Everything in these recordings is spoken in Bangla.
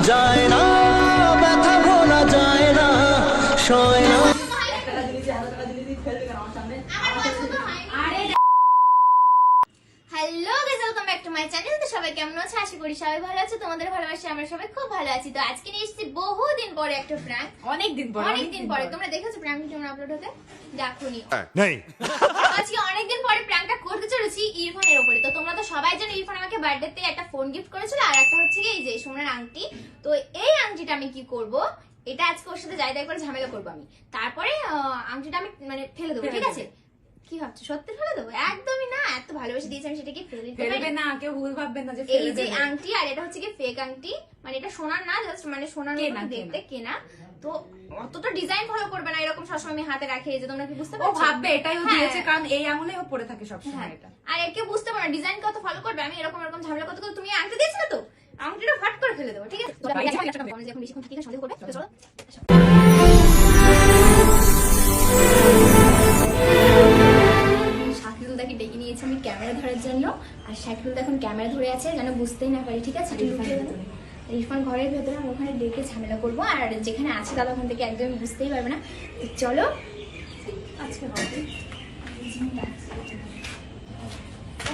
যায় না, ব্যথা ভোলা যায় না, সয় না। Hello guys, welcome back to my channel. তো সবাই কেমন আছো? আশা করি সবাই ভালো আছো। তোমাদের ভালোবাসা আমরা সবাই খুব ভালো আছি। তো আজকে নিয়ে এসেছি বহুদিন পরে একটা প্র্যাঙ্ক। অনেকদিন পরে তোমরা দেখেছো প্র্যাঙ্ক ভিডিও আপলোড হতে? দেখোনি? নেই। আজকে অনেকদিন পরে প্র্যাঙ্কটা করতে চলেছি ইরফানের উপরে। তো তোমরা তো সবাই জানো ইরফান আমাকে বার্থডেতে একটা ফোন গিফট করেছিল, আর একটা হচ্ছে কি এই যে সোনার আংটি। তো এই আংটিটা আমি কি করব, এটা আজকে ওর সাথে যাই তাই করে ঝামেলা করবো আমি। তারপরে আংটিটা আমি মানে ফেলে দেবো, ঠিক আছে? কি ভাবছো সত্যি ফেলে দেবো? একদমই না, এত ভালোবেসে দিয়েছি আমি, সেটাকে ফেলবে না, কেউ ভুল ভাববেন না যে এই যে আংটি, আর এটা হচ্ছে কি ফেক আংটি, মানে এটা সোনার না, জাস্ট মানে সোনার মতো দেখতে কেনা। তো অতটা ডিজাইন ফলো করবে না, এরকম সবসময় আমি হাতে রাখি, এই যে তোমরা কি বুঝতে পারছো? ও ভাববে এটাই ও দিয়েছে, কারণ এই আঙুলে ও পরে থাকে সব সময় এটা। আর কেউ বুঝতে পারে না ডিজাইন কত ফলো করবে, আমি এরকম এরকম ঝামেলা কত করে। তুমি আংটি দিয়েছিলে তো, আংটিটা ফাট করে ফেলে দেবো, ঠিক আছে? এখন বেশিক্ষণ কি সন্দেহ করবে, চলো। শাকিলদাকে ডেকে নিয়েছি আমি ক্যামেরা ধরার জন্য, আর শাকিলদা এখন ক্যামেরা ধরে আছে যেন বুঝতেই না পারি, ঠিক আছে? ইরফান ঘরের ভেতরে, আমি ওখানে ডেকে ঝামেলা করবো, আর যেখানে আছে দাদা ওখান থেকে একদম বুঝতেই পারবে না। চলো আজকে হবে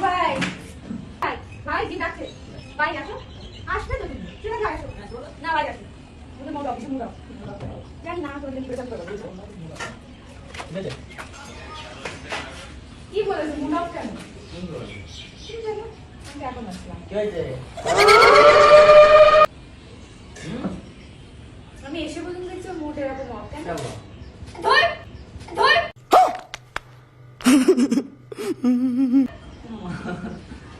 ভাই ভাই কি ডাকছে, ভাই আসো, আসবে তো তুমি ঠিক আছে, আসো না ভাই আসো, মুদে মোড় অফিসে মুড়াও জানি না করলে কি করতে পারবো কি বলেছে মুড়াও কেন এখন আসলাম কি হয়েছে? আমি এসে বললাম দেখছি মোট এরকম অফ কেন ধর ধর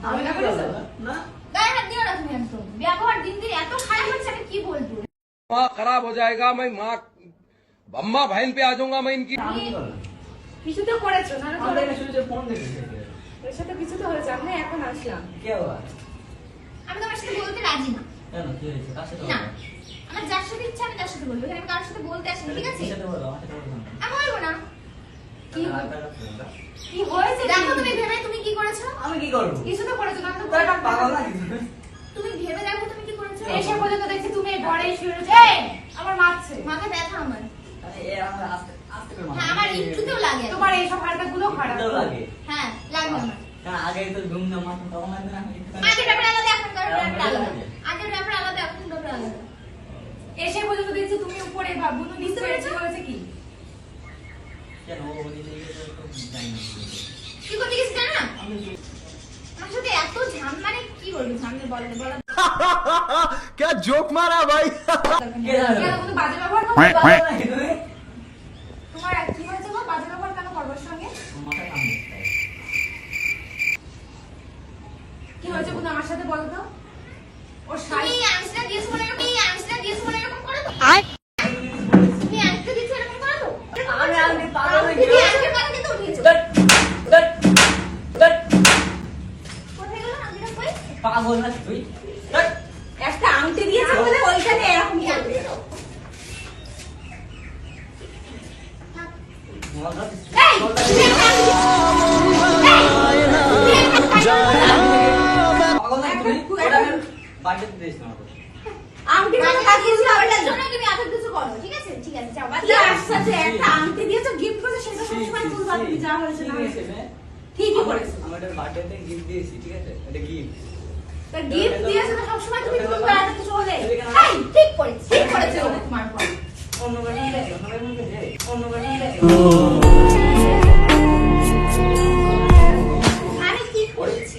আমি না করেছো না গায়ে হাত দিও না তুমি, একদম ব্যবহার দিন দিন এত খারাপ হচ্ছে, আমি কি বলবো? माँ खराब हो जाएगा, मैं माँ अम्मा बहन पे आ जाऊंगा मैं इनकी। কিছু তো করেছো না? আমাদের শুধু ফোন দেখেছে, এর সাথে কিছু তো হয়েছে, আমি এখন আসলাম। কে বাবা? আমি তোমার সাথে বলতে রাজি না। কেন কি হয়েছে? কার সাথে না, বলবো? আমার যার সাথে ইচ্ছা আমি তার সাথে বলবো, আমি কারোর সাথে বলতে আসিনি, ঠিক আছে? কার সাথে বলবো? আমার সাথে বলবো না। আমি বলবো না। কি কি হয়েছে? দেখো তুমি ভেবে তুমি কি করেছো? আমি কি করব? কিছু তো করেছো, আমি তো তোর একটা পাগল নাকি? তুমি ভেবে দেখো তুমি কি করেছো। এসে পর্যন্ত দেখছি তুমি এই ঘরে শুয়ে রয়েছো। এই আমার মারছে, মাথা ব্যথা আমার। আরে এ আমার আস্তে আস্তে করে মার। হ্যাঁ, আমার একটুতেও লাগে। তোমার এইসব হারকাতগুলো খারাপ তো লাগে। হ্যাঁ, লাগে আমার। কারণ আগে তো ঘুম না মাথা তখন লাগবে না। আগে ব্যাপার আলাদা, এখন ব্যাপার আলাদা। আগে ব্যাপার আলাদা, এখন ব্যাপার আলাদা। এসে পর্যন্ত দেখছি তুমি উপরে বুনু নিচে হয়েছে হয়েছে কি? কেন ও বলিছে তো জানি না। কি করতে গেছিস জানো না? আমার সাথে এত মানে কি বলবো, ঝামেলা বলা क्या जोक मारा भाई? কে জানে? কেন তুমি বাজে ব্যবহার করো? পাগল নাকি তুমি? তোমার কি হয়েছে গো? বাজে ব্যবহার কেন করবো ওর সঙ্গে? মাথা কাম দিতে। কি হয়েছে বুনু আমার সাথে বলো তো? ওর তুমি শাড়ি আংসিটা দিয়েছো বলে এরকম, এই আংসিটা দিয়েছো বলে এরকম করো তো? তুমি আংসিটা দিয়েছো এরকম করো তো? আমি পাগল নাকি? তুমি আংসির কথা কিন্তু উঠিয়েছো। দট দট দট কোথায় গেল আংসিটা? কই? পাগল নাকি তুই? দট একটা আংটি দিয়েছে বলে ওইখানে এরকম কি আংটি তো? মজা এই, তুমি একটা আংটি পাগল নাকি তুমি? ওটা আমি বাড়িতে দিয়েছি না। আংটি মানে মানে দিয়েছো, ওটার জন্য তুমি এত কিছু করো, ঠিক আছে? ঠিক আছে, যাও বাদ কি দাও। আসছে? একটা আংটি দিয়েছো, গিফট করেছো, সেটা সবসময় তুলবা তুমি, যা হয়েছে না হয়েছে। ঠিকই করেছো। আমার একটা বার্থডেতে গিফট দিয়েছি, ঠিক আছে? এটা গিফট। তা গিফট দিয়েছো তো সবসময় তুমি তুলবা, এত কিছু হলে। এই, ঠিক করেছি, ঠিক করেছি। তোমার পর অন্য বাড়ি গেছে, অন্য বাড়ি গেছে, অন্য বাড়ি গেছে। আমি কি করেছি?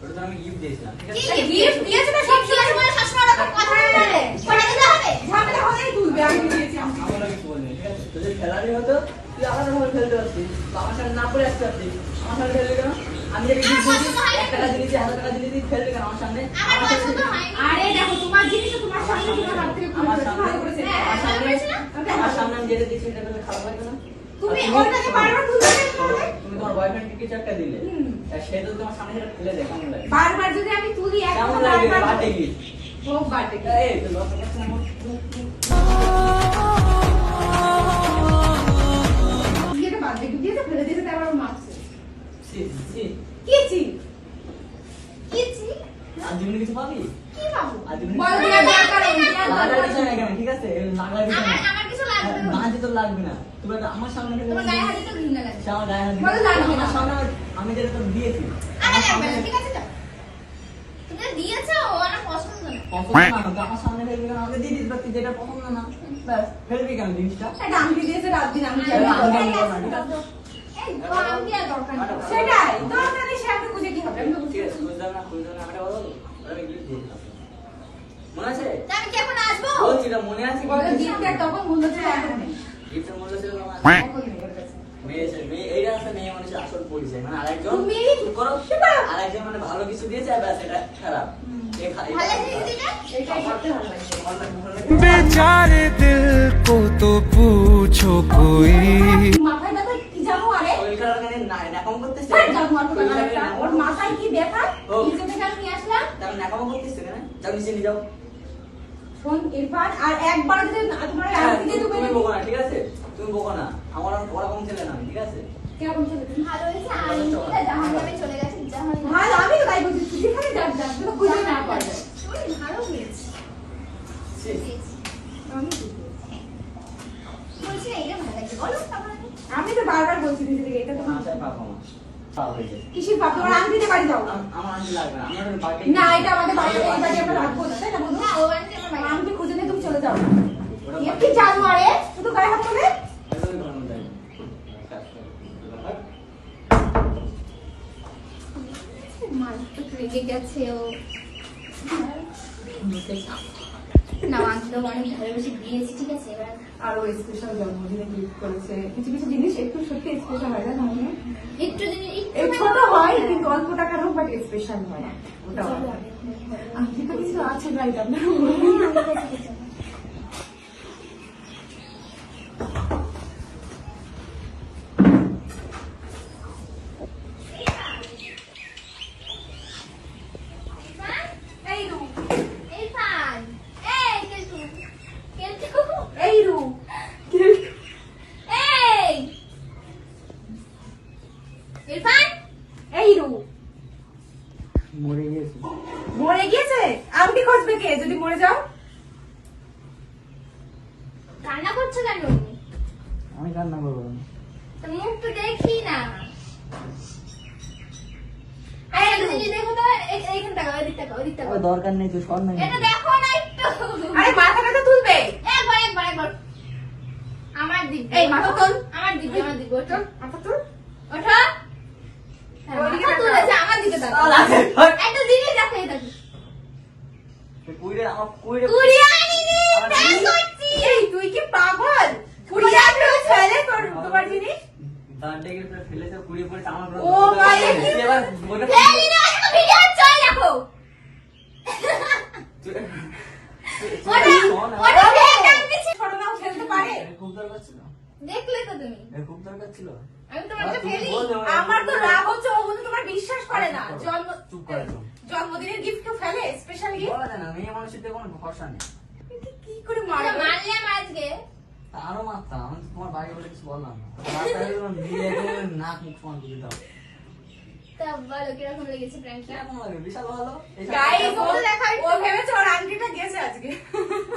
ওটা তো আমি গিফট দিয়েছিলাম, ঠিক আছে? কি গিফট দিয়েছো তো সব সময় সবসময় এরকম কথা বলবে? পড়ে দিতে হবে। ঝামেলা হলেই তুলবে, আমি দিয়েছি আংটি। আমার কিছু বলিনি, ঠিক আছে? তোদের খেলারই হতো, তুই আলাদা ভাবে খেলতে পারতিস। আমার সাথে না পড়ে আসতে পারতিস। আমার সাথে খেলবি কেন? আমি যে গিফট দিয়েছি, 1 টাকা দিয়েছি, 1000 টাকা দিয়েছি, খেলবি কেন আমার সামনে? আমার পছন্দ হয়নি। আরে দেখো তোমার জিনিস তোমার সামনে তোমার হাত থেকে খুলে আমার ফেলেছে, সামনে, ভালো করেছে। আমার সামনে, করেছে না? আমার সামনে আমি যেটা দিয়েছি সেটা করলে খারাপ লাগবে না? তুমি আর ওটাকে বারবার তুলবে না করবে? তুমি তোমার বয়ফ্রেন্ডকে কিছু একটা দিলে, আর সে তো তোমার সামনে সেটা ফেলে দেয়, কেমন লাগে? বারবার যদি আমি তুলি একটা কেমন লাগবে? বারবার বার্থডে গিফট। হোক বার্থডে এই তো লস করছ না আমার। দিয়ে বার্থডে দিয়েছে, ফেলে দিয়েছে, তারপর ও মারছে। সি সি কি ছি? কি ছি? আর জীবনে কিছু পাবি? কি বাবু? আর জীবনে বলো তুমি লাগাবি না। আমার কিছু লাগবে না। না যেতে লাগবে না। তুমি একটা আমার সামনে ফেলবে। তোমার গায়ে হাতে তো ঘৃণা লাগে। সে আমার গায়ে হাত দিবে। বলো লাগবে না। আমার সামনে আমি যেটা তোর দিয়েছি। আরে লাগবে না, ঠিক আছে যাও। তুমি যা দিয়েছো ও আমার পছন্দ না। পছন্দ না হলে আমার সামনে ফেলবি কেন? আমাকে দিয়ে দিতে পারতি, যেটা পছন্দ না। ব্যাস, ফেলবি কেন জিনিসটা? একটা আংটি দিয়েছে রাত দিন আমি আরে, জানি। আংটি এই, দেবো না, ঠিক আছে? এই তো আমি আর দরকার নেই। সেটাই দরকার নেই, সে একটা খুঁজে কি হবে? আমি তো বুঝতে ঠিক আছে, বুঝলাম না, বুঝলাম না। একটা কথা বলো? আমি gift দিয়ে দিলাম। মনে আছে? তা আমি কি এখন আসবো? বলছি না, মনে আছে বলো gift? গিফটের তখন মূল্য ছিল এখন নেই। Gift এর মূল্য ছিল আমার। এখন নেই ওর কাছে। এইটা আছে মেয়ে মানুষের আসল পরিচয়। মানে আরেকজন তুমি- চুপ করো। আরেকজন মানে ভালো কিছু দিয়েছে আর ব্যাস এটা খারাপ। ভালো জিনিস দিলে? এটাই করতে ভালো লাগছে। बेचारे दिल को तो पूछो कोई মাথায় ব্যথা কি জানো আরে? শরীর খারাপ এখানে ন্যাকামো করতেছে। আরে জানো আর শরীর খারাপ একটা, এখানে ওর মাথায় কি ব্যথা? ও। নিচে থেকে আমি নিয়ে আসলাম। তাহলে ন্যাকামো করতেছে কেন? যাও নিচে নিয়ে যাও। শোন ইরফান, আর একবার যদি তোমার আংটি দিয়ে তুমি তুমি বকো না, ঠিক আছে? তুমি বকো না। আমার ওরকম ছেলে না, ঠিক আছে? কিরকম ছিল তুমি? ভালো হয়েছে, আংটিটা জাহান্নামে চলে গেছে, জাহান্নামে। ভালো, আমি তো তাই বলছি, যেখানে যাস যাস, তুমি খুঁজে না পারবে। তুমি ভালো হয়েছে। ছি। আমি বলছি না, এটা ভালো লাগছে। বলো তারপরে। আমি তো বারবার বলছি নিজে থেকে এটা তোমার মাথায় পাপ আমার। পাপ হয়েছে। কিসের পাপ? তোমার আংটিতে বাড়ি যাও। আমার আনতে লাগবে না। আমার বাড়িতে না, এটা আমাদের বাড়ি, এই বাড়ি আমরা রাখবো না, তাই না বন্ধু? না, ও আংটি আমার ভালো। আংটি খুঁজে নিয়ে তুমি চলে যাও। এ কি জানো আরে? শুধু গায়ে হাত তোলে? একদমই ঘরের মধ্যে আসবে। মারাত্মক রেগে গেছে ও। না, আংটিটা অনেক ভালোবেসে দিয়েছি, ঠিক আছে? এবার আরো স্পেশাল জন্মদিনে গিফট করেছে। কিছু কিছু জিনিস একটু সত্যি স্পেশাল হয় না? একটু জিনিস এই ছোট হয় কিন্তু অল্প টাকার হোক, বাট স্পেশাল হয়। ওটা আংটি তো কিছু আছে গাইড আপনার। এই রু, ইরফান, এই কেলটু, কেলটু, এই রু, এই ইরফান, এই রু। মরে গিয়েছে। মরে গিয়েছে? আংটি খুঁজবে কে যদি মরে যাও? কান্না করছো কেন? আমি কান্না করবো না। তো মুখ তো দেখি না। এই একটা জিনিস দেখো তো, এইখান থেকে ওই দিক থেকে, ওই দিক থেকে। ওই দরকার নেই, তুই সর না। এটা দেখো না একটু। আরে মাথাটা তো তুলবে। একবার। আমার দিক। এই মাথা তোল। আমার দিক, আমার দিক। ওঠো, মাথা তুল। ওঠো। হ্যাঁ, ওইদিকে মাথা তাকাও। তুলেছে, আমার দিকে তাকাও। একটা জিনিস দেখো, এই দেখো। কুইরে আমার কুইরে কুড়িয়ে আনিনি, আমার প্র্যাঙ্ক জিনিস- করছি। এই তুই কি পাগল? কুড়িয়ে আনবে ও ছেলে তোমার জিনিস? বার্থডে গিফট ফেলেছে, কুড়িয়ে পড়েছে আমার ও ভাই, এ কি- এবার ওটা ফেলি না, ওটা ভিডিও হচ্ছে, ওই দেখো। ওটা ফেক আনতে ছিল। ছোট নাও খেলতে পারে? খুব দরকার ছিল। দেখলে তো তুমি। খুব দরকার ছিল। আমি তোমাকে তুমি ফেলি। বললে আমার তো রাগ হচ্ছে, ও বন্ধু তোমার বিশ্বাস করে না। চুপ করে দাও। জন্মদিনের গিফট তো ফেলে, স্পেশাল গিফট। বলা যায় না, মেয়ে মানুষের দিয়ে কোনো ভরসা নেই। কি করে ওটা মারবে? মারলাম আজকে। আরো মারতাম, আমি তো তোমার বাড়ি বলে কিছু বললাম না। রাস্তায় যখন দিয়ে একেবারে নাক মুখ ফোন করে দাও। তা বলো কিরকম লেগেছে প্র্যাঙ্কটা? কেমন লাগে? বিশাল ভালো। এই গাইস, ও ফটো দেখাই। ও ভেবেছে ওর আংটিটা গেছে আজকে।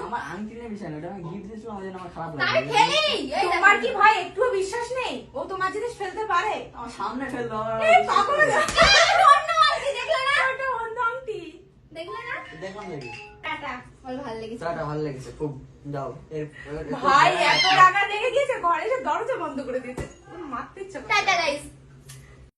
আমার আংটি নিয়ে বিষয় না, ওটা আমি গিফট দিয়েছিলাম, আমার জন্য আমার খারাপ আমি লাগে। ফেলি। এই দেখো। তোমার কি ভাই একটুও বিশ্বাস নেই? ও তোমার জিনিস ফেলতে পারে? আমার সামনে ফেলবে আমার। এই পাগল। অন্য আংটি দেখলে না? ওটা অন্য আংটি। দেখলে না? দেখলাম দেখি। টাটা। আমার ভালো লেগেছে। চাটা ভালো লেগেছে খুব। যাও ভাই এত টাকা লেগে গিয়েছে, ঘরে এসে দরজা বন্ধ করে দিয়েছে। মারতে ইচ্ছে করছে। Tata guys.